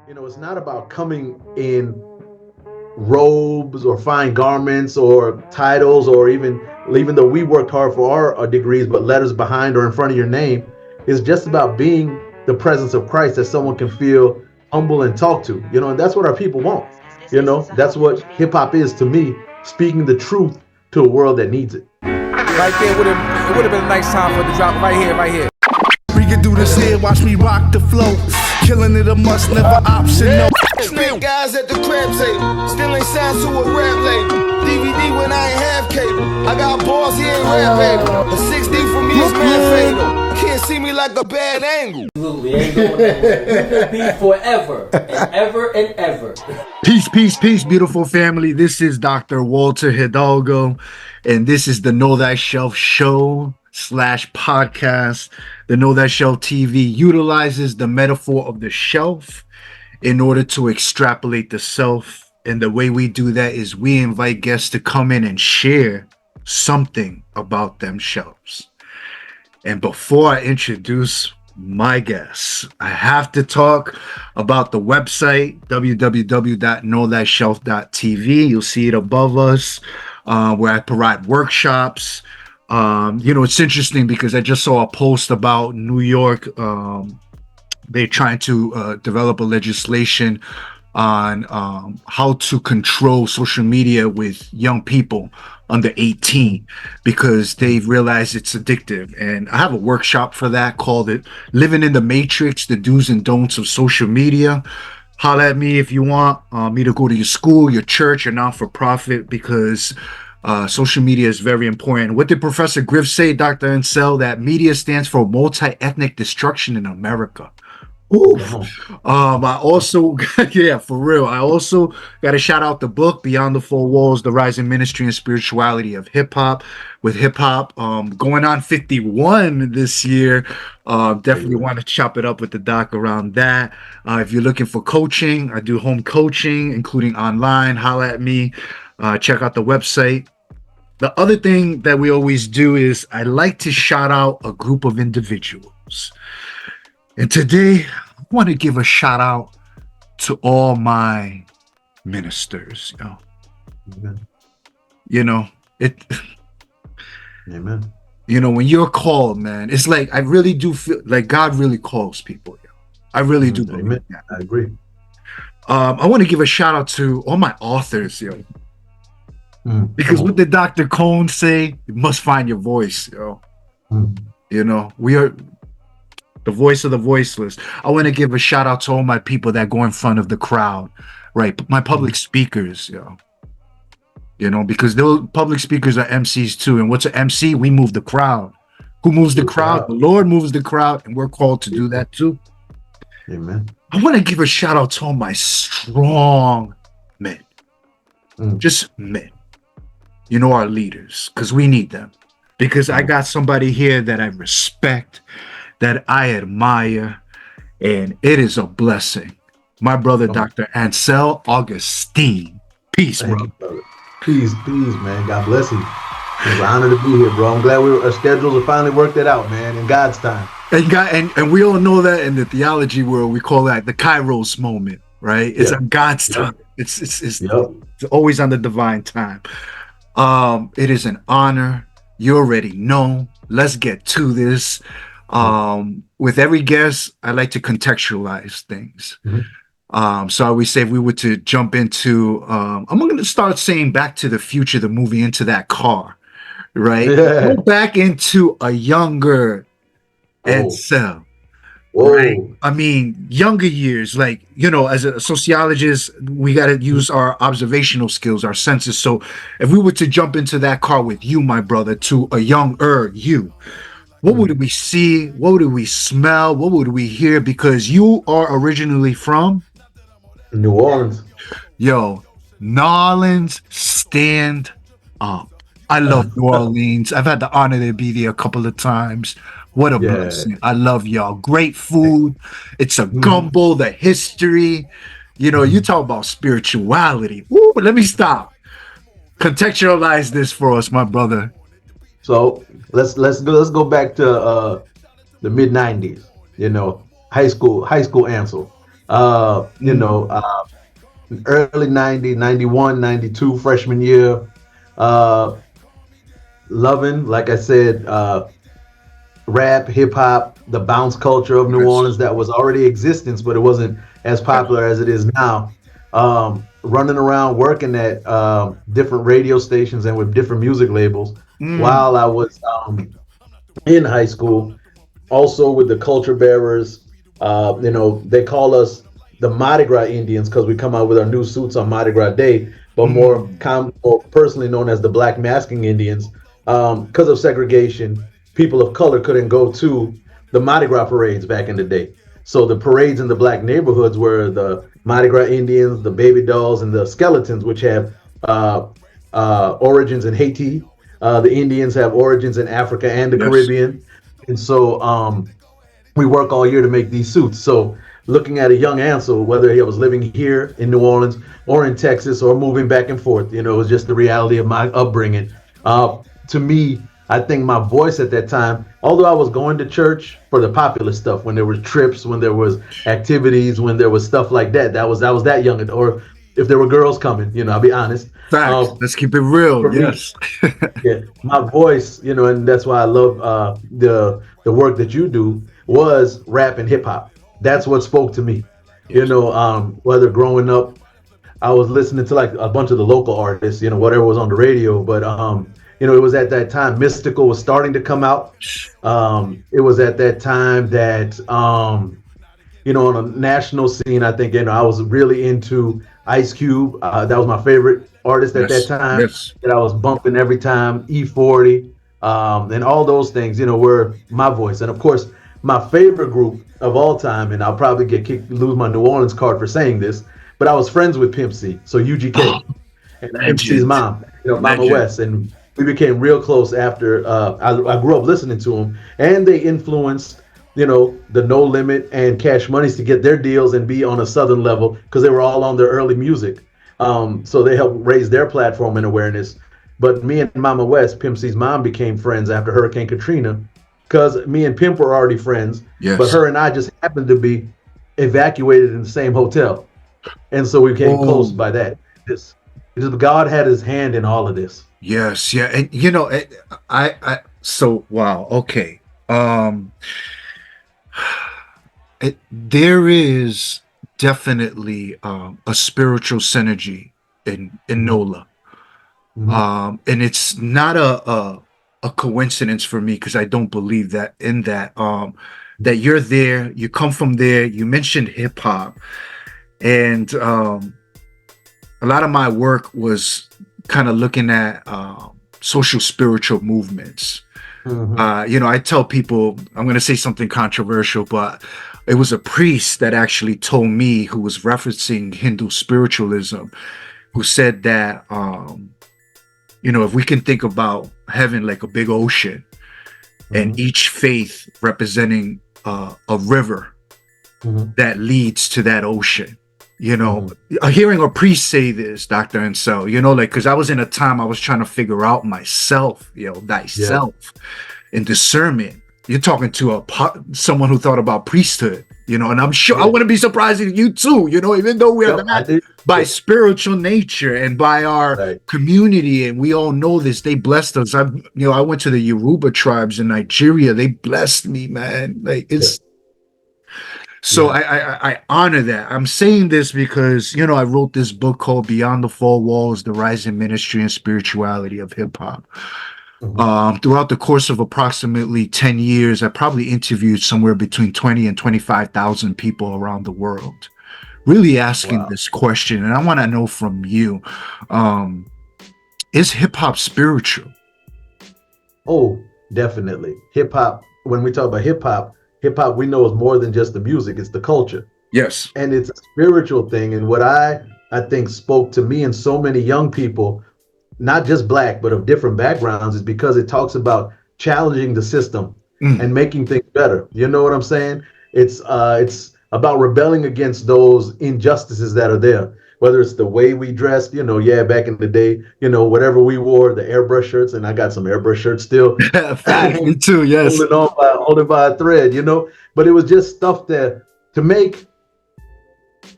It's not about coming in robes or fine garments or titles, or even though we worked hard for our degrees, but letters behind or in front of your name. It's just about being the presence of Christ that someone can feel humble and talk to. And that's what our people want. That's what hip hop is to me, speaking the truth to a world that needs it. Right there, it would have been a nice time for the drop right here, right here. We can do this here, watch me rock the flow. Killing it a must, never option, no. Spent guys at the crab table, still ain't signed to a rap label. DVD when I ain't have cable. I got balls, he ain't rap able. A 6D for me is man fatal. Can't see me like a bad angle. Absolutely, ain't going nowhere. We will be forever and ever and ever. Peace, peace, peace, beautiful family. This is Dr. Walter Hidalgo, and this is the Know Thy Shelf show / podcast. The Know Thy Shelf TV utilizes the metaphor of the shelf in order to extrapolate the self. And the way we do that is we invite guests to come in and share something about themselves. And before I introduce my guests, I have to talk about the website, www.knowthyself.tv. You'll see it above us, where I provide workshops. It's interesting because I just saw a post about New York. They're trying to develop a legislation on how to control social media with young people under 18 because they've realized it's addictive. And I have a workshop for that called it Living in the Matrix, the Do's and Don'ts of Social Media. Holla at me if you want me to go to your school, your church, your not-for-profit, because social media is very important. What did Professor Griff say, Dr. Ansel? That media stands for multi-ethnic destruction in America. I also, yeah, for real. I also got to shout out the book, Beyond the Four Walls, The Rising Ministry and Spirituality of Hip Hop. With hip hop going on 51 this year, definitely want to chop it up with the doc around that. If you're looking for coaching, I do home coaching, including online. Holla at me. Check out the website. The other thing that we always do is I like to shout out a group of individuals. And today, I want to give a shout out to all my ministers. Amen. Amen. When you're called, man, it's like I really do feel like God really calls people. I really do believe Amen. that. I agree. I want to give a shout out to all my authors, because what did Dr. Cone say? You must find your voice, we are the voice of the voiceless. I want to give a shout out to all my people that go in front of the crowd, right? My public speakers, because those public speakers are MCs too. And what's an MC? We move the crowd. Who moves the crowd? The Lord moves the crowd, and we're called to do that too. Amen. I want to give a shout out to all my strong men, just men. Our leaders, because we need them. Because I got somebody here that I respect, that I admire, and it is a blessing. My brother, Dr. Ansel Augustine. Peace, bro. Peace, man. God bless you. It's an honor to be here, bro. I'm glad our schedules have finally worked it out, man, in God's time. And we all know that in the theology world, we call that the Kairos moment, right? It's on God's time. It's always on the divine time. It is an honor. You already know. Let's get to this. With every guest, I like to contextualize things. So I always say if we were to jump into, I'm going to start saying Back to the Future, the movie, into that car, right? Yeah. Go back into a younger Ansel. Right? I mean, younger years, like, as a sociologist, we got to use our observational skills, our senses. So if we were to jump into that car with you, my brother, to a younger you, what would we see? What would we smell? What would we hear? Because you are originally from New Orleans. New Orleans, stand up. I love New Orleans. I've had the honor to be there a couple of times. What a blessing. I love y'all. Great food. It's a gumbo, the history. You talk about spirituality. Ooh, let me stop. Contextualize this for us, my brother. So let's go back to the mid-90s. High school Ansel. You know, early 90, 91, 92 freshman year. Uh, Loving, like I said, rap, hip hop, the bounce culture of New Yes. Orleans that was already existence, but it wasn't as Yes. popular as it is now. Running around working at different radio stations and with different music labels Mm. while I was in high school, also with the culture bearers. You know, they call us the Mardi Gras Indians because we come out with our new suits on Mardi Gras Day, but Mm. more personally known as the Black Masking Indians. Because of segregation, people of color couldn't go to the Mardi Gras parades back in the day. So the parades in the black neighborhoods were the Mardi Gras Indians, the baby dolls, and the skeletons, which have origins in Haiti. The Indians have origins in Africa and the Yes. Caribbean. And so we work all year to make these suits. So looking at a young Ansel, whether he was living here in New Orleans or in Texas or moving back and forth, you know, it was just the reality of my upbringing. To me, I think my voice at that time, although I was going to church for the popular stuff, when there were trips, when there was activities, when there was stuff like that, that was that young, or if there were girls coming, you know, I'll be honest. Facts. Uh, Let's keep it real. for me, Yes. yeah, my voice, you know, and that's why I love the work that you do was rap and hip hop. That's what spoke to me. You Yes. know, whether growing up, I was listening to like a bunch of the local artists, you know, whatever was on the radio. But you know, it was at that time Mystical was starting to come out. It was at that time that you know, on a national scene, I think, you know, I was really into Ice Cube. That was my favorite artist at that Yes. time Yes. that I was bumping every time. E40, and all those things, you know, were my voice. And of course, my favorite group of all time, and I'll probably get kicked, lose my New Orleans card for saying this, but I was friends with Pimp C, so Oh, UGK and Pimp C's legend. mom, you know, Mama Legend. West, and we became real close after I grew up listening to them, and they influenced, you know, the No Limit and Cash Money's to get their deals and be on a southern level because they were all on their early music. So they helped raise their platform and awareness. But me and Mama West, Pimp C's mom, became friends after Hurricane Katrina because me and Pimp were already friends, but Yes. her and I just happened to be evacuated in the same hotel, and so we became close Oh, by that. Just God had His hand in all of this. yes. Yeah. And you know, so wow. Okay. Um, there is definitely a spiritual synergy in Mhm. NOLA. Mhm. And it's not a coincidence for me because I don't believe that in that that you're there, you come from there. You mentioned hip hop, and a lot of my work was kind of looking at social spiritual movements. Mhm. You know, I tell people I'm going to say something controversial, but it was a priest that actually told me, who was referencing Hindu spiritualism, who said that you know, if we can think about heaven like a big ocean and Mhm. each faith representing a river Mhm. that leads to that ocean, you know, Mhm. hearing a priest say this, Dr. Ansel, you know, like, because I was in a time I was trying to figure out myself, you know, Yeah. thyself and discernment. You're talking to someone who thought about priesthood, you know, and I'm sure I Yeah. wouldn't be surprised if you too, you know, even though we're Yep. I not did. by Yeah. spiritual nature and by our Right. community, and we all know this. They blessed us. I went to the Yoruba tribes in Nigeria. They blessed me, man. Like Yeah. it's so Yeah. I honor that. I'm saying this because you know I wrote this book called Beyond the Four Walls: The Rising Ministry and Spirituality of Hip Hop. Mhm. Throughout the course of approximately 10 years, I probably interviewed somewhere between 20 and 25,000 people around the world, really asking Wow. this question. And I want to know from you, um, is hip hop spiritual? Oh, definitely. Hip hop. When we talk about hip hop, we know is more than just the music; it's the culture, Yes. and it's a spiritual thing. And what I think spoke to me and so many young people, not just black but of different backgrounds, is because it talks about challenging the system Mm. and making things better. You know what I'm saying? It's about rebelling against those injustices that are there. Whether it's the way we dressed, you know, yeah, back in the day, you know, whatever we wore, the airbrush shirts, and I got some airbrush shirts still, Facts, me too. Yes. holding by a thread, you know. But it was just stuff that to make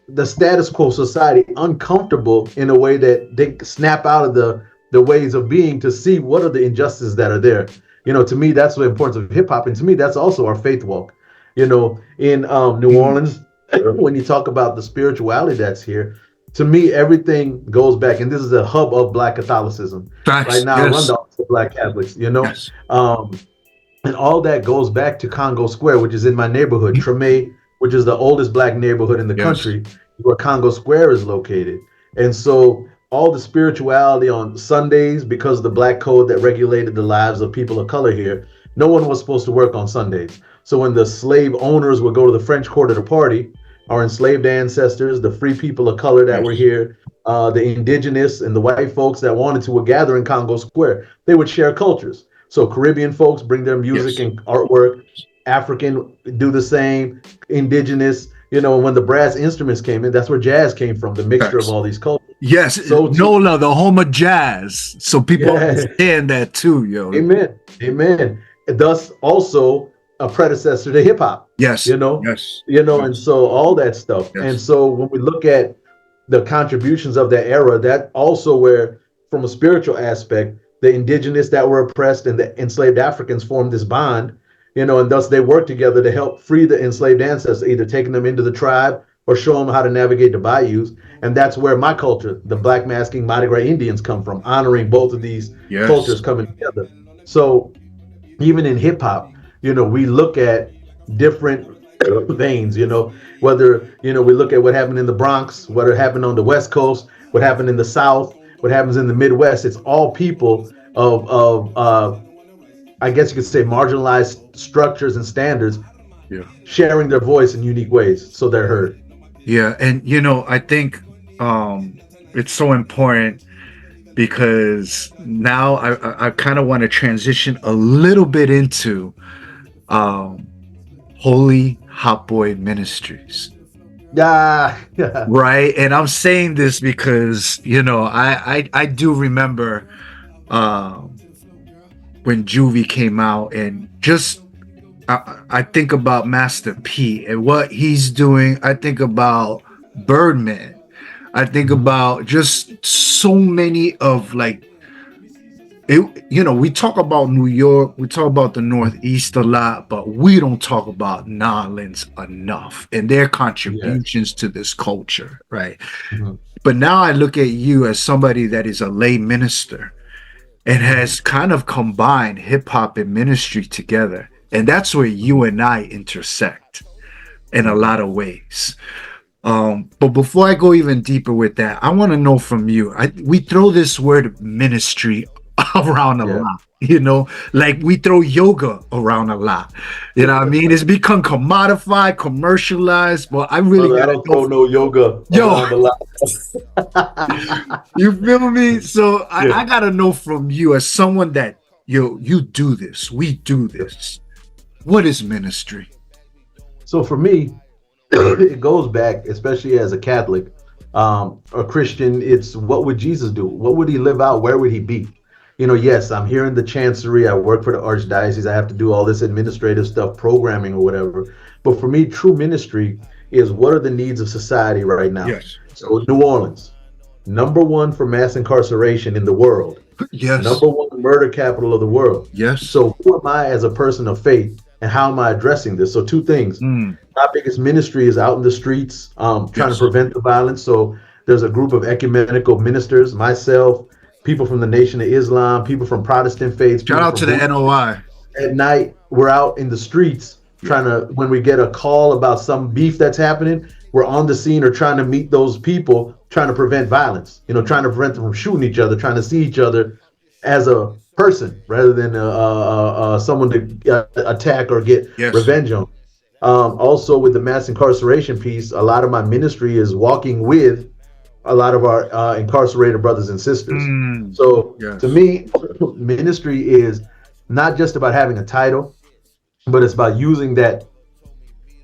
the status quo society uncomfortable in a way that they snap out of the ways of being to see what are the injustices that are there. To me, that's the importance of hip hop, and to me, that's also our faith walk. In New Mm. Orleans, when you talk about the spirituality that's here, to me, everything goes back, and this is a hub of Black Catholicism. Right Facts. now, I run Yes. the Office of Black Catholics. Yes. Um, and all that goes back to Congo Square, which is in my neighborhood, Treme, which is the oldest black neighborhood in the Yes. country, where Congo Square is located. And so all the spirituality on Sundays, because of the black code that regulated the lives of people of color here, no one was supposed to work on Sundays. So when the slave owners would go to the French Quarter to party, our enslaved ancestors, the free people of color that were Yes. here, the indigenous and the white folks that wanted to would gather in Congo Square. They would share cultures. So Caribbean folks bring their music Yes. and artwork. African do the same. Indigenous, when the brass instruments came in, that's where jazz came from, the mixture of Facts. all these cultures. Yes. So NOLA, the home of jazz. So people Yeah. understand that too, yo. Amen. Amen. Thus also a predecessor to hip hop. Yes. You know? Yes. And so all that stuff. Yes. And so when we look at the contributions of that era, that also where, from a spiritual aspect, the indigenous that were oppressed and the enslaved Africans formed this bond, and thus they worked together to help free the enslaved ancestors, either taking them into the tribe or show them how to navigate the bayous. And that's where my culture, the Black masking Mardi Gras Indians, come from, honoring both of these Yes. cultures coming together. So even in hip hop, we look at different veins, whether, we look at what happened in the Bronx, what happened on the West Coast, what happened in the South, what happens in the Midwest. It's all people of I guess you could say marginalized structures and standards, Yeah. sharing their voice in unique ways so they're heard. Yeah. And, I think it's so important because now I kind of want to transition a little bit into Holy Hot Boy Ministries. Yeah. Right. And I'm saying this because, I do remember when Juvie came out, and just I think about Master P and what he's doing. I think about Birdman. I think about just so many of we talk about New York, we talk about the Northeast a lot, but we don't talk about Nolans enough and their contributions to this culture, right? Mhm. But now I look at you as somebody that is a lay minister and has kind of combined hip hop and ministry together. And that's where you and I intersect in a lot of ways. But before I go even deeper with that, I want to know from you. We throw this word ministry around a lot, like we throw yoga around a lot. You know what I mean? It's become commodified, commercialized. But I really I don't throw no yoga around a lot. You feel me? So I gotta know from you, as someone that you do this, we do this. What is ministry? So for me, it goes back, especially as a Catholic, a Christian. It's what would Jesus do? What would he live out? Where would he be? Yes, I'm here in the chancery. I work for the archdiocese. I have to do all this administrative stuff, programming or whatever. But for me, true ministry is what are the needs of society right now? Yes. So New Orleans, #1 for mass incarceration in the world. Yes. #1 murder capital of the world. Yes. So who am I as a person of faith, and how am I addressing this? So two things. My biggest ministry is out in the streets, trying to prevent the violence. So there's a group of ecumenical ministers, myself, people from the Nation of Islam, people from Protestant faiths. Shout out to the NOI. At night, we're out in the streets trying to, when we get a call about some beef that's happening, we're on the scene or trying to meet those people, trying to prevent violence, trying to prevent them from shooting each other, trying to see each other as a person rather than someone to attack or get revenge on. Also, with the mass incarceration piece, a lot of my ministry is walking with a lot of our incarcerated brothers and sisters. So to me, ministry is not just about having a title, but it's about using that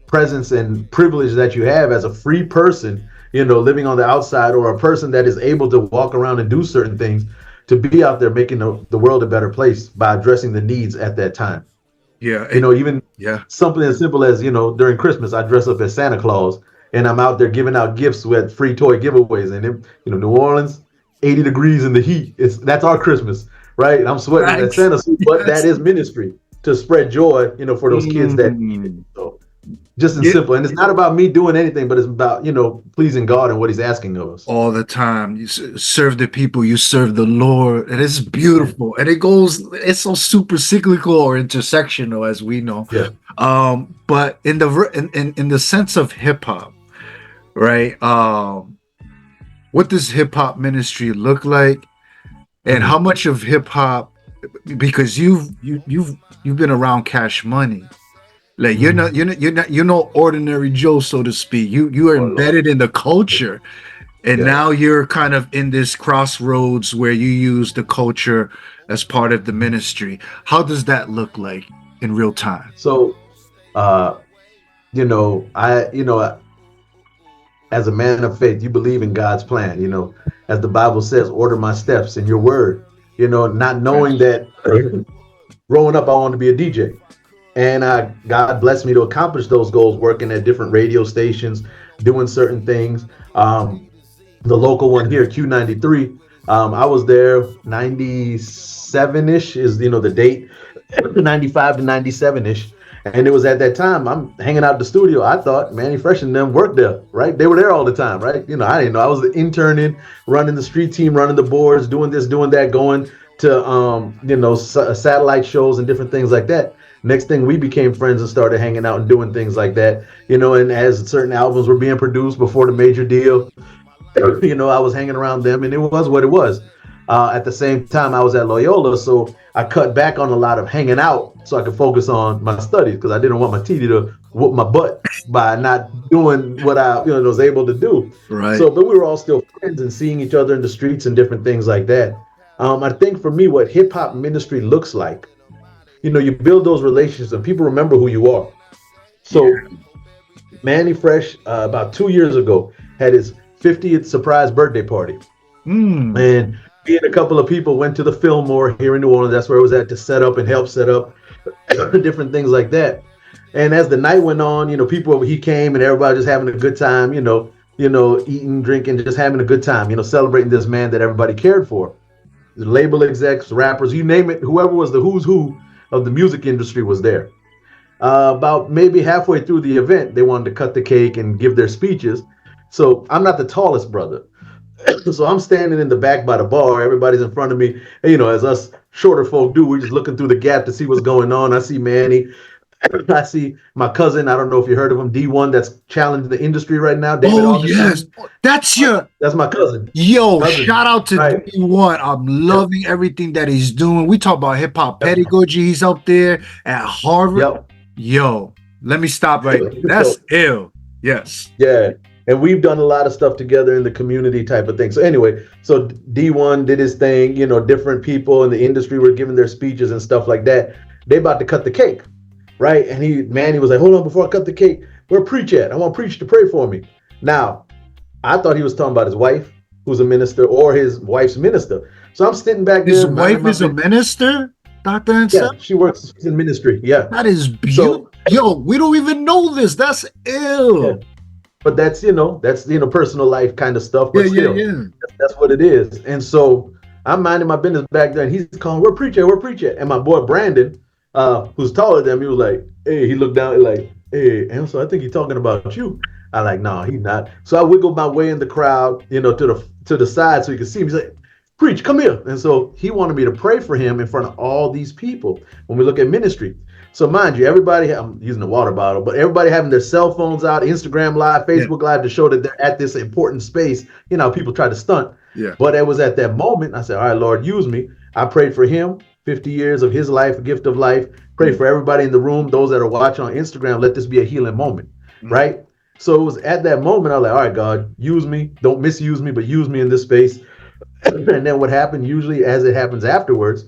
presence and privilege that you have as a free person, living on the outside, or a person that is able to walk around and do certain things, to be out there making the world a better place by addressing the needs at that time. Yeah. Even something as simple as, during Christmas, I dress up as Santa Claus, and I'm out there giving out gifts with free toy giveaways. And then, New Orleans, 80 degrees in the heat. That's our Christmas, right? And I'm sweating in that Thanks. Santa suit, but that Yes. is ministry to spread joy, for those kids that need it. So just and Yeah. simple. And it's not about me doing anything, but it's about, pleasing God and what he's asking of us. All the time. You serve the people, you serve the Lord, and it's beautiful. And it's so super cyclical or intersectional, as we know. Yeah. But in the sense of hip hop, right? What does hip hop ministry look like, and how much of hip hop? Because you've been around Cash Money. Like you're not ordinary Joe, so to speak. You are embedded in the culture, and now you're kind of in this crossroads where you use the culture as part of the ministry. How does that look like in real time? So, as a man of faith, you believe in God's plan. As the Bible says, order my steps in your word. Not knowing that growing up, I wanted to be a DJ. And God blessed me to accomplish those goals, working at different radio stations, doing certain things. The local one here, Q93, I was there 97-ish is, the date, 95 to 97-ish. And it was at that time, I'm hanging out the studio. I thought Manny Fresh and them worked there, right? They were there all the time, right? I didn't know. I was the interning, running the street team, running the boards, doing this, doing that, going to, satellite shows and different things like that. Next thing, we became friends and started hanging out and doing things like that, and as certain albums were being produced before the major deal, I was hanging around them, and it was what it was. At the same time, I was at Loyola, so I cut back on a lot of hanging out so I could focus on my studies, because I didn't want my TD to whoop my butt by not doing what I was able to do. Right. So, but we were all still friends and seeing each other in the streets and different things like that. I think for me, what hip hop ministry looks like, you build those relationships and people remember who you are. So Manny Fresh, about 2 years ago, had his 50th surprise birthday party. And me and a couple of people went to the Fillmore here in New Orleans. That's where it was at, to set up and help set up different things like that. And as the night went on, he came and everybody just having a good time, eating, drinking, just having a good time, celebrating this man that everybody cared for. The label execs, rappers, you name it, whoever was the who's who of the music industry was there. About maybe halfway through the event, they wanted to cut the cake and give their speeches. So I'm not the tallest brother. So I'm standing in the back by the bar. Everybody's in front of me. And, as us shorter folk do, we're just looking through the gap to see what's going on. I see Manny. I see my cousin. I don't know if you heard of him, D1, that's challenging the industry right now. David Augustine. Yes. That's my cousin. Cousin. Shout out to D1. I'm loving everything that he's doing. We talk about hip hop pedagogy. He's up there at Harvard. Yo, let me stop right there. That's ill. Yes. Yeah. And we've done a lot of stuff together in the community type of thing. So anyway, so D1 did his thing, different people in the industry were giving their speeches and stuff like that. They about to cut the cake, right? And Manny was like, hold on, before I cut the cake, where Preach at? I want Preach to pray for me. Now, I thought he was talking about his wife, who's a minister, or his wife's minister. So I'm sitting back there. His wife is a minister, Dr. Ansel? Yeah, she works in ministry. Yeah. That is beautiful. Yo, we don't even know this. That's ill. Yeah. But that's personal life kind of stuff. But still, that's what it is. And so I'm minding my business back there, and he's calling, where Preach at? And my boy Brandon, who's taller than me, was like, hey, he looked down like, hey, Ansel, I think he's talking about you. I like, no, he's not. So I wiggled my way in the crowd, to the side so you can see him. He's like, Preach, come here. And so he wanted me to pray for him in front of all these people when we look at ministry. So mind you, everybody, I'm using a water bottle, but everybody having their cell phones out, Instagram Live, Facebook Live, to show that they're at this important space. People try to stunt. Yeah. But it was at that moment, I said, all right, Lord, use me. I prayed for him, 50 years of his life, a gift of life. Pray for everybody in the room, those that are watching on Instagram, let this be a healing moment, right? So it was at that moment, I was like, all right, God, use me. Don't misuse me, but use me in this space. And then what happened, usually as it happens afterwards,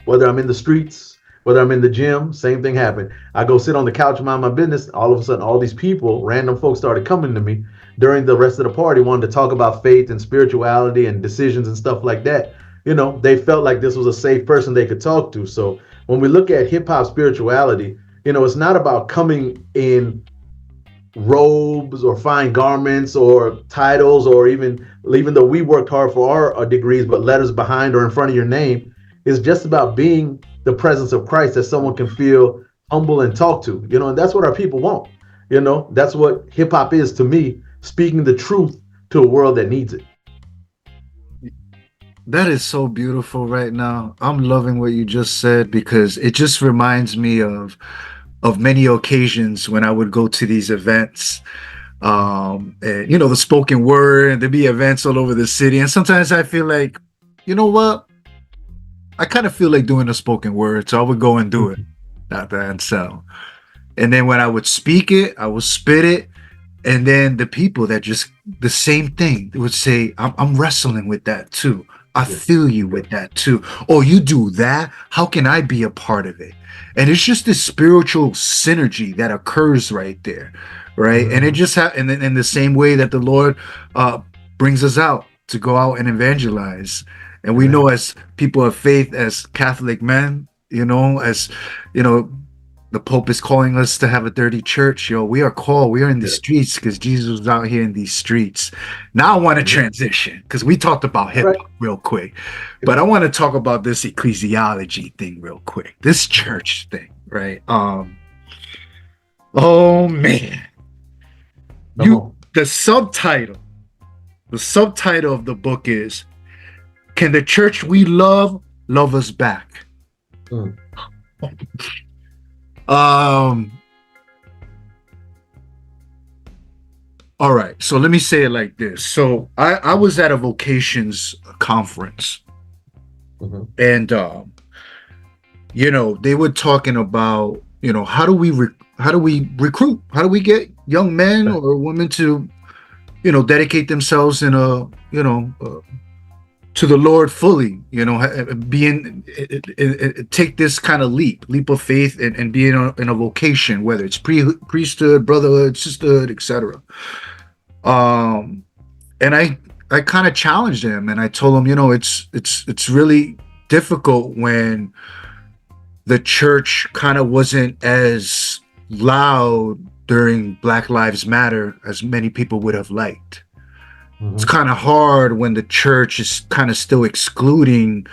whether I'm in the streets, whether I'm in the gym, same thing happened. I go sit on the couch, mind my business. All of a sudden, all these people, random folks, started coming to me during the rest of the party, wanted to talk about faith and spirituality and decisions and stuff like that. They felt like this was a safe person they could talk to. So when we look at hip hop spirituality, it's not about coming in robes or fine garments or titles, or even though we worked hard for our degrees, but letters behind or in front of your name. Is just about being the presence of Christ that someone can feel humble and talk to, and that's what our people want. That's what hip hop is to me, speaking the truth to a world that needs it. That is so beautiful right now. I'm loving what you just said because it just reminds me of many occasions when I would go to these events. And the spoken word, and there'd be events all over the city. And sometimes I feel like, you know what? I kind of feel like doing a spoken word, so I would go and do it at the Ansel. And then when I would speak it, I would spit it, and then the people that just the same thing, they would say, I'm wrestling with that too. I feel you with that too. Oh, you do that? How can I be a part of it? And it's just this spiritual synergy that occurs right there, right? And it just and in the same way that the Lord brings us out to go out and evangelize. And we know as people of faith, as Catholic men, as the Pope is calling us to have a dirty church. We are called. We are in the streets because Jesus was out here in these streets. Now I want to transition because we talked about hip hop real quick, but I want to talk about this ecclesiology thing real quick. This church thing, right? Oh man, the subtitle of the book is, "Can the church we love us back?" All right, so let me say it like this. So I was at a vocations conference, and they were talking about how do we recruit, how do we get young men or women to dedicate themselves in to the Lord fully, take this kind of leap of faith and be in a vocation, whether it's priesthood, brotherhood, sisterhood, etc. And I kind of challenged him, and I told him, it's really difficult when the church kind of wasn't as loud during Black Lives Matter as many people would have liked. It's kind of hard when the church is kind of still excluding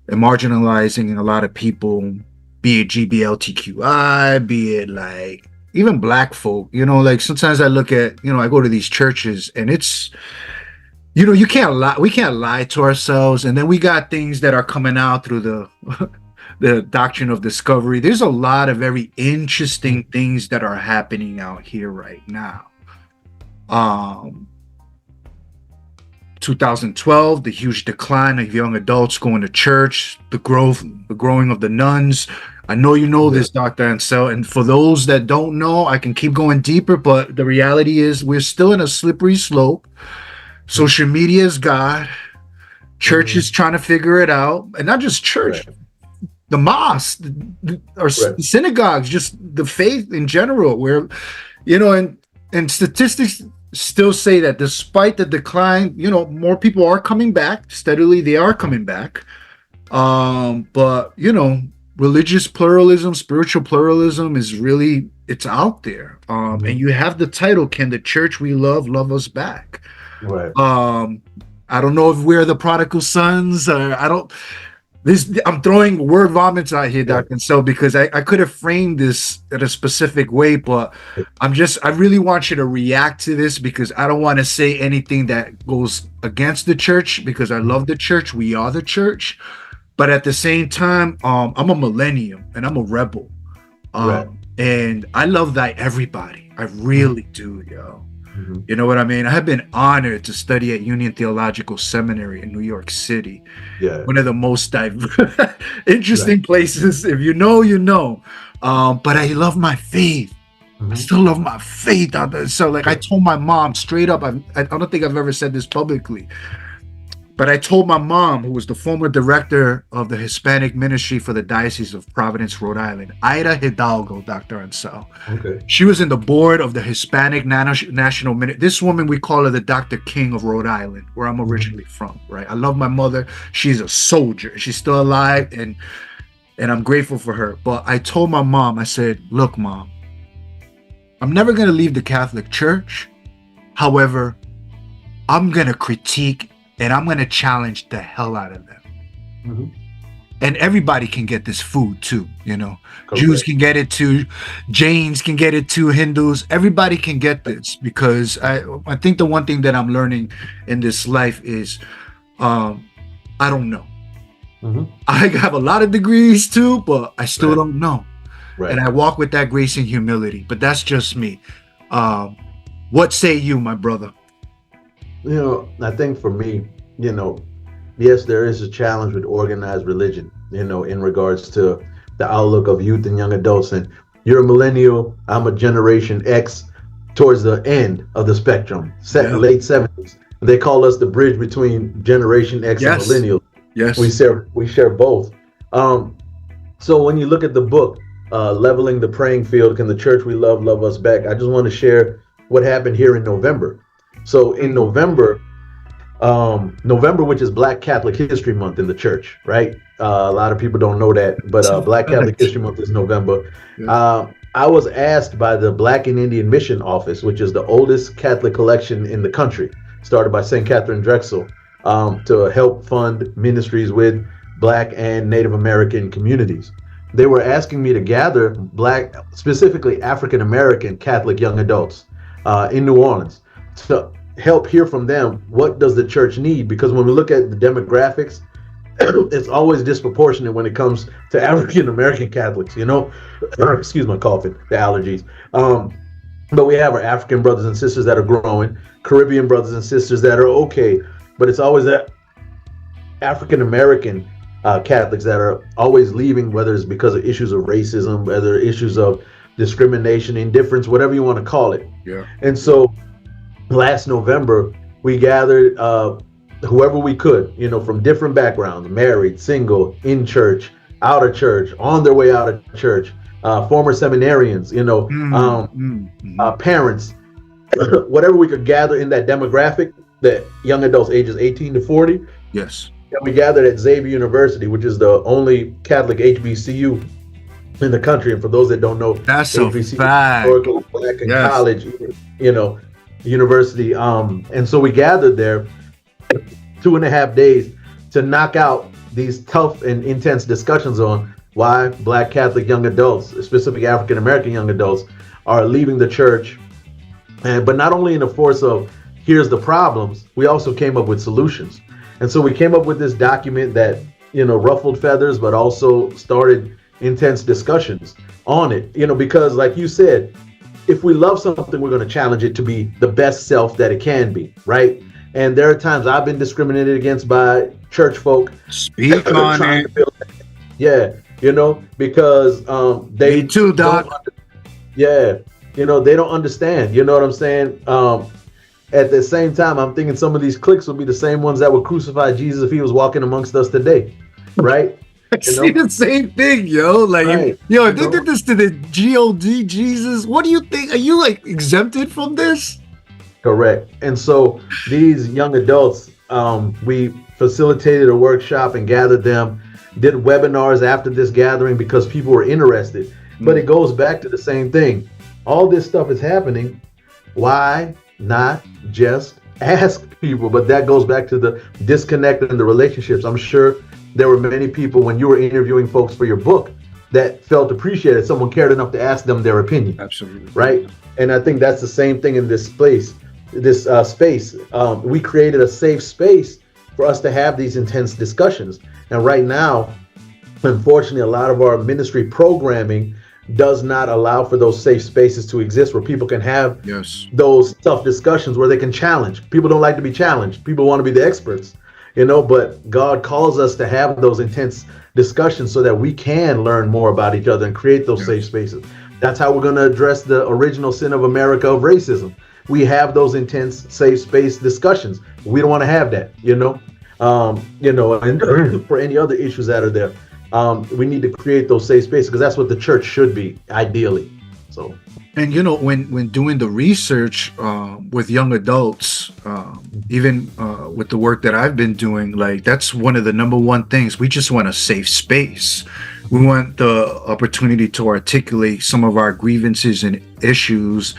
and marginalizing a lot of people, be it GBLTQI, be it like even Black folk. Like sometimes I look at, I go to these churches and it's, you can't lie. We can't lie to ourselves. And then we got things that are coming out through the doctrine of discovery. There's a lot of very interesting things that are happening out here right now. 2012, the huge decline of young adults going to church, the growing of the nuns. I know you know this, Dr. Ansel, and for those that don't know, I can keep going deeper, but the reality is we're still in a slippery slope. Social media is God. Church is trying to figure it out, and not just church, the mosque, or synagogues, just the faith in general, where, and statistics still say that despite the decline, more people are coming back steadily. They are coming back. But religious pluralism, spiritual pluralism is really, it's out there. And you have the title, "Can the church we love us back?" Right. I don't know if we're the prodigal sons, or I'm throwing word vomits out here, Dr. Ansel, because I could have framed this in a specific way, but I really want you to react to this because I don't want to say anything that goes against the church, because I love the church. We are the church. But at the same time, I'm a millennium and I'm a rebel. And I love everybody. I really do, yo. You know what I mean? I have been honored to study at Union Theological Seminary in New York City. One of the most interesting places. If you know, you know. But I love my faith. I still love my faith. So I told my mom straight up, I don't think I've ever said this publicly, but I told my mom, who was the former director of the Hispanic ministry for the Diocese of Providence, Rhode Island, Ida Hidalgo, Dr. Ansel. She was in the board of the Hispanic National Ministry. This woman, we call her the Dr. King of Rhode Island, where I'm originally from, right? I love my mother. She's a soldier. She's still alive, and I'm grateful for her. But I told my mom, I said, "Look, Mom, I'm never going to leave the Catholic Church. However, I'm going to critique and I'm going to challenge the hell out of them. Mm-hmm. And everybody can get this food too, you know. Correct. Jews can get it too, Jains can get it too, Hindus, everybody can get this, because I think the one thing that I'm learning in this life is I don't know. Mm-hmm. I have a lot of degrees too, but I still don't know. Right. And I walk with that grace and humility, but that's just me. What say you, my brother? You know, I think for me, you know, yes, there is a challenge with organized religion, you know, in regards to the outlook of youth and young adults. And you're a millennial, I'm a Generation X, towards the end of the spectrum, late 70s. They call us the bridge between Generation X and millennials. Yes. We share both. So when you look at the book, Leveling the Praying Field, Can the Church We Love Love Us Back? I just want to share what happened here in November. So in November, which is Black Catholic History Month in the church, right? A lot of people don't know that, but Black Catholic History Month is November. I was asked by the Black and Indian Mission Office, which is the oldest Catholic collection in the country, started by St. Catherine Drexel, to help fund ministries with Black and Native American communities. They were asking me to gather Black, specifically African American Catholic young adults in New Orleans to help hear from them, what does the church need? Because when we look at the demographics, it's always disproportionate when it comes to African American Catholics, you know. Excuse my coughing, the allergies. But we have our African brothers and sisters that are growing, Caribbean brothers and sisters that are okay, but it's always that African American Catholics that are always leaving, whether it's because of issues of racism, whether issues of discrimination, indifference, whatever you want to call it. Yeah. And so last November, we gathered whoever we could, you know, from different backgrounds, married, single, in church, out of church, on their way out of church, former seminarians, you know, parents, whatever we could gather in that demographic, that young adults ages 18 to 40. Yes. And we gathered at Xavier University, which is the only Catholic HBCU in the country. And for those that don't know, that's HBCU, a fact. Black and college, you know, university. And so we gathered there 2.5 days to knock out these tough and intense discussions on why Black Catholic young adults, specifically African American young adults, are leaving the church. But not only in the force of here's the problems, we also came up with solutions. And so we came up with this document that, you know, ruffled feathers, but also started intense discussions on it, you know, because like you said, if we love something, we're going to challenge it to be the best self that it can be, right? And there are times I've been discriminated against by church folk. Speak on it. Yeah, you know, because they Me too, Doc. Yeah, you know, they don't understand. You know what I'm saying? At the same time, I'm thinking some of these cliques will be the same ones that would crucify Jesus if he was walking amongst us today, right? I see the same thing, yo. Like, if they did this to the God Jesus, what do you think? Are you like exempted from this? Correct. And so these young adults, we facilitated a workshop and gathered them, did webinars after this gathering because people were interested. But it goes back to the same thing. All this stuff is happening. Why not just ask people? But that goes back to the disconnect in the relationships. I'm sure there were many people when you were interviewing folks for your book that felt appreciated. Someone cared enough to ask them their opinion. Absolutely. Right. And I think that's the same thing in this space. We created a safe space for us to have these intense discussions. And right now, unfortunately, a lot of our ministry programming does not allow for those safe spaces to exist where people can have those tough discussions where they can challenge. People don't like to be challenged. People want to be the experts, you know, but God calls us to have those intense discussions so that we can learn more about each other and create those safe spaces. That's how we're going to address the original sin of America of racism. We have those intense safe space discussions. We don't want to have that, you know, and for any other issues that are there. We need to create those safe spaces because that's what the church should be, ideally. So, and you know, when doing the research with young adults, even with the work that I've been doing, like that's one of the number one things. We just want a safe space. We want the opportunity to articulate some of our grievances and issues,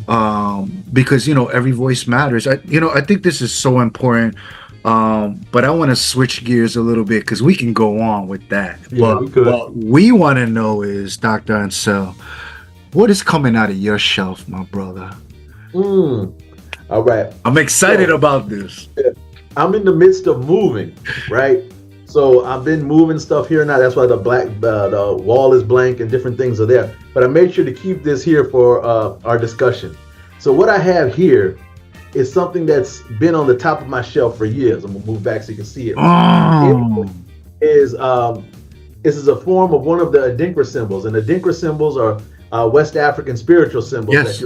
because every voice matters. I think this is so important. But I want to switch gears a little bit because we can go on with that. Yeah, But we could. what we want to know is, Dr. Ansel, what is coming out of your shelf, my brother? All right. I'm excited So, about this. I'm in the midst of moving, right? So I've been moving stuff here and now. That's why the wall is blank and different things are there. But I made sure to keep this here for our discussion. So what I have here is something that's been on the top of my shelf for years. I'm gonna move back so you can see it. Oh, It is this is a form of one of the Adinkra symbols, and Adinkra symbols are West African spiritual symbols Yes.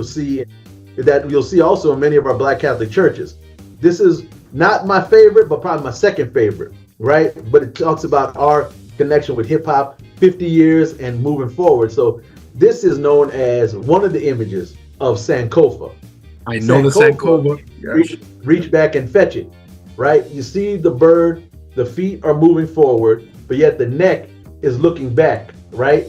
that you'll see also in many of our Black Catholic churches. This is not my favorite, but probably my second favorite, right? But it talks about our connection with hip hop, 50 years and moving forward. So this is known as one of the images of Sankofa. I know the Sankofa. Yes. Reach back and fetch it, right? You see the bird, the feet are moving forward, but yet the neck is looking back, right?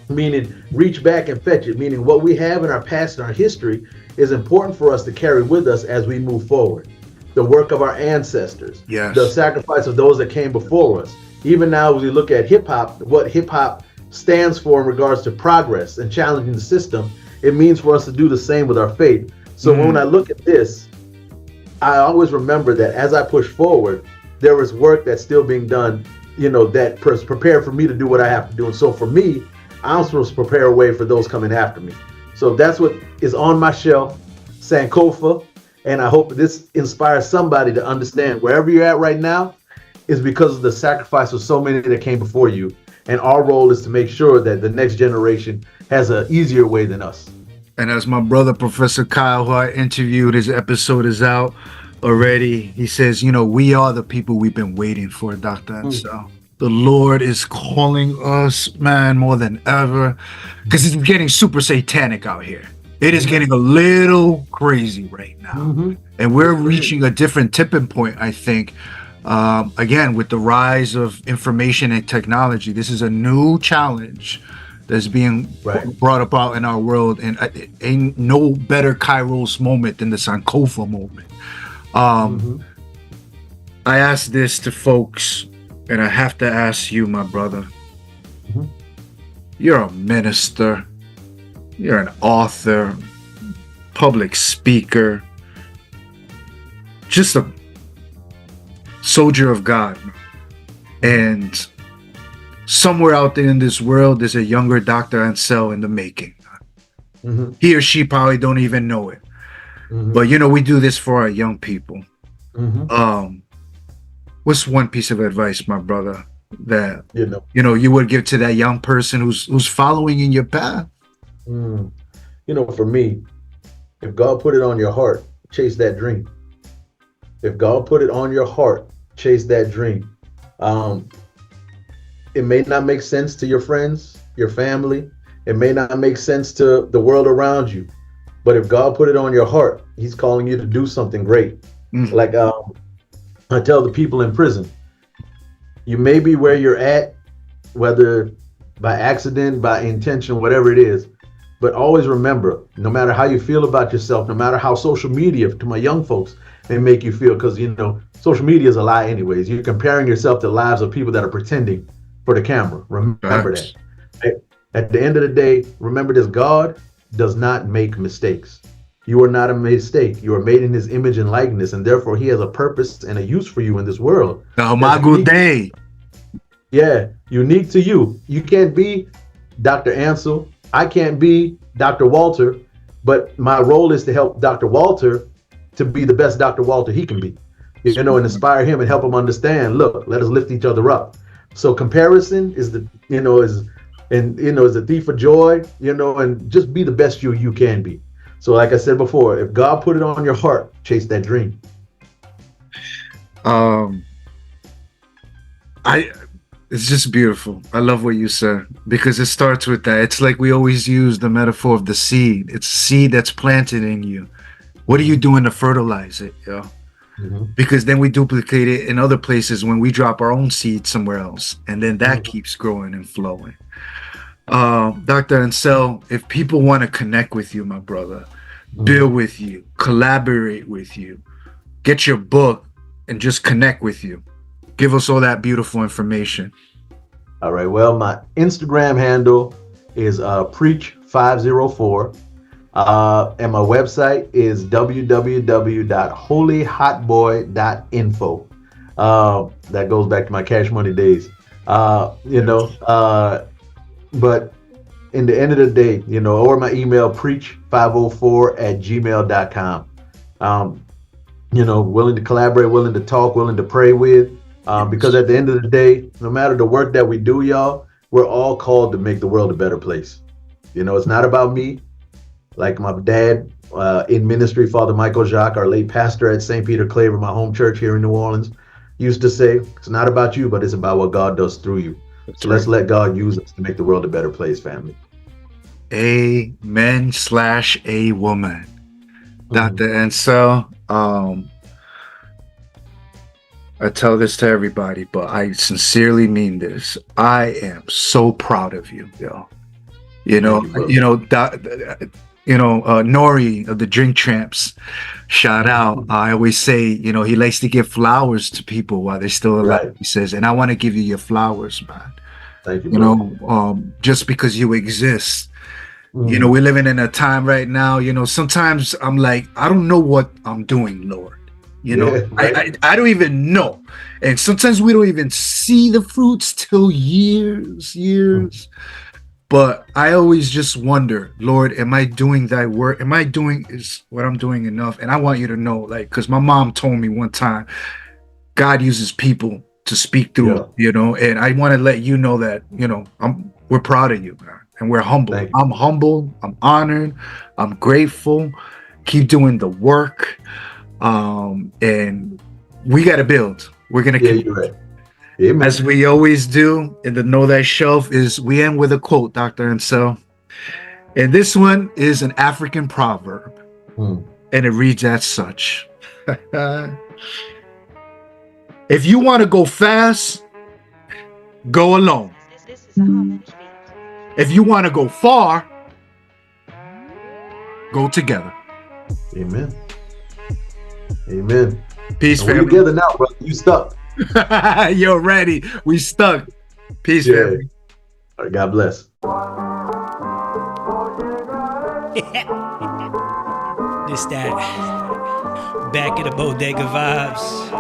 Meaning reach back and fetch it, meaning what we have in our past and our history is important for us to carry with us as we move forward. The work of our ancestors, Yes. the sacrifice of those that came before us. Even now, as we look at hip hop, what hip hop stands for in regards to progress and challenging the system, it means for us to do the same with our faith. So when I look at this, I always remember that as I push forward, there is work that's still being done, that prepared for me to do what I have to do. And so for me, I'm supposed to prepare a way for those coming after me. So that's what is on my shelf, Sankofa. And I hope this inspires somebody to understand wherever you're at right now is because of the sacrifice of so many that came before you. And our role is to make sure that the next generation has an easier way than us. And as my brother, Professor Kyle, who I interviewed, his episode is out already. He says, we are the people we've been waiting for, Dr. Ansel. The Lord is calling us, man, more than ever, because it's getting super satanic out here. It is getting a little crazy right now. And we're reaching a different tipping point, I think. Again, with the rise of information and technology, this is a new challenge that's being brought about in our world. And ain't no better Kairos moment than the Sankofa moment. I ask this to folks, and I have to ask you, my brother. You're a minister. You're an author, public speaker, just a soldier of God. And somewhere out there in this world, there's a younger Dr. Ansel in the making. He or she probably don't even know it. But we do this for our young people. What's one piece of advice, my brother, that you would give to that young person who's following in your path? For me, if God put it on your heart, chase that dream. If God put it on your heart, chase that dream. It may not make sense to your friends, your family. It may not make sense to the world around you. But if God put it on your heart, he's calling you to do something great. Like I tell the people in prison, you may be where you're at, whether by accident, by intention, whatever it is. But always remember, no matter how you feel about yourself, no matter how social media, to my young folks, they make you feel, because social media is a lie anyways. You're comparing yourself to lives of people that are pretending for the camera. Remember that. At the end of the day, remember this: God does not make mistakes. You are not a mistake. You are made in his image and likeness, and therefore he has a purpose and a use for you in this world. My good day. Yeah, unique to you. You can't be Dr. Ansel. I can't be Dr. Walter, but my role is to help Dr. Walter to be the best Dr. Walter he can be, and inspire him and help him understand, look, let us lift each other up. So comparison is the thief of joy, and just be the best you can be. So like I said before, if God put it on your heart, chase that dream. It's just beautiful. I love what you said, because it starts with that. It's like we always use the metaphor of the seed. It's seed that's planted in you. What are you doing to fertilize it? Mhm. because then we duplicate it in other places when we drop our own seed somewhere else, and then that keeps growing and flowing. Dr. Ansel, if people want to connect with you, my brother, build with you, collaborate with you, get your book, and just connect with you, give us all that beautiful information. All right. Well, my Instagram handle is preach504. And my website is www.holyhotboy.info. That goes back to my Cash Money days. But in the end of the day, or my email, preach504@gmail.com. Willing to collaborate, willing to talk, willing to pray with. Because at the end of the day, no matter the work that we do, y'all, we're all called to make the world a better place. It's not about me. Like my dad in ministry, Father Michael Jacques, our late pastor at St. Peter Claver, my home church here in New Orleans, used to say, it's not about you, but it's about what God does through you. So let's let God use us to make the world a better place, family. Amen/a woman. Dr. Ansel, I tell this to everybody, but I sincerely mean this. I am so proud of you, yo. Nori of the Drink Champs, shout out. I always say, he likes to give flowers to people while they're still alive. Right. He says, and I want to give you your flowers, man. Thank you, just because you exist. We're living in a time right now, sometimes I'm like, I don't know what I'm doing, Lord. Right. I don't even know. And sometimes we don't even see the fruits till years. But I always just wonder, Lord, am I doing thy work? Is what I'm doing enough? And I want you to know, because my mom told me one time, God uses people to speak through, and I want to let you know that, we're proud of you, man, and we're humble. I'm humble. I'm honored. I'm grateful. Keep doing the work. And we got to build. We're going to keep. You're right. Amen. As we always do in the Know Thy Shelf, we end with a quote, Dr. Ansel. And this one is an African proverb. And it reads as such. If you want to go fast, go alone. If you want to go far, go together. Amen. Amen. Peace, family. We're together now, brother. You stuck. You're ready. We stuck. Peace, family. All right, God bless. This that back of the bodega vibes.